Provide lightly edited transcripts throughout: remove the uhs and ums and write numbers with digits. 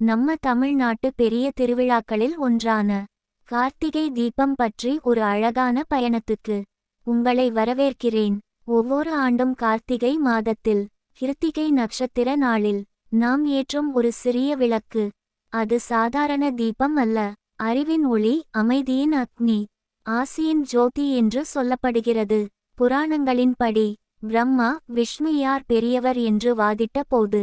நம்ம தமிழ்நாட்டு பெரிய திருவிழாக்களில் ஒன்றான கார்த்திகை தீபம் பற்றி ஒரு அழகான பயணத்துக்கு உங்களை வரவேற்கிறேன். ஒவ்வொரு ஆண்டும் கார்த்திகை மாதத்தில் கிருத்திகை நட்சத்திர நாளில் நாம் ஏற்றும் ஒரு சிறிய விளக்கு. அது சாதாரண தீபம் அல்ல, அறிவின் ஒளி, அமைதியின் அக்னி, ஆசியின் ஜோதி என்று சொல்லப்படுகிறது. புராணங்களின்படி பிரம்மா விஷ்ணு யார் பெரியவர் என்று வாதிட்ட போது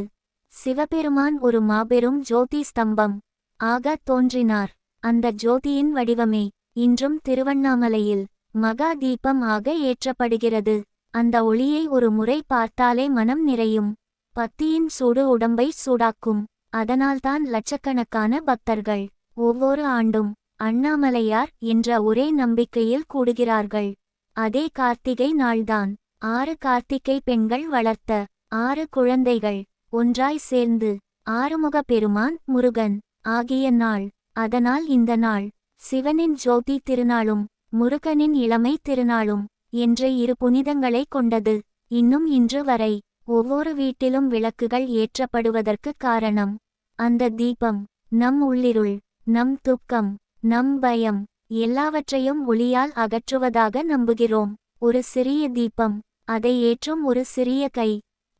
சிவபெருமான் ஒரு மாபெரும் ஜோதி ஸ்தம்பம் ஆக தோன்றினார். அந்த ஜோதியின் வடிவமே இன்றும் திருவண்ணாமலையில் மகா தீபம் ஆக ஏற்றப்படுகிறது. அந்த ஒளியை ஒரு முறை பார்த்தாலே மனம் நிறையும். பத்தியின் சூடு உடம்பை சூடாக்கும். அதனால்தான் லட்சக்கணக்கான பக்தர்கள் ஒவ்வொரு ஆண்டும் அண்ணாமலையார் என்ற ஒரே நம்பிக்கையில் கூடுகிறார்கள். அதே கார்த்திகை நாள்தான் 6 கார்த்திகை பெண்கள் வளர்த்த 6 குழந்தைகள் ஒன்றாய் சேர்ந்து ஆறுமுக பெருமான் முருகன் ஆகிய நாள். அதனால் இந்த நாள் சிவனின் ஜோதி திருநாளும் முருகனின் இளமை திருநாளும் என்ற 2 புனிதங்களை கொண்டது. இன்னும் இன்று வரை ஒவ்வொரு வீட்டிலும் விளக்குகள் ஏற்றப்படுவதற்கு காரணம் அந்த தீபம். நம் உள்ளிருள், நம் துக்கம், நம் பயம் எல்லாவற்றையும் ஒளியால் அகற்றுவதாக நம்புகிறோம். ஒரு சிறிய தீபம், அதை ஏற்றும் ஒரு சிறிய கை,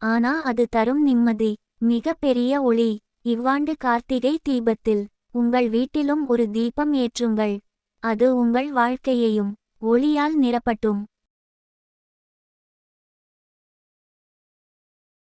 ஆனா அது தரும் நிம்மதி மிக பெரிய ஒளி. இவ்வாண்டு கார்த்திகை தீபத்தில் உங்கள் வீட்டிலும் ஒரு தீபம் ஏற்றுங்கள். அது உங்கள் வாழ்க்கையையும் ஒளியால் நிரப்பட்டும்.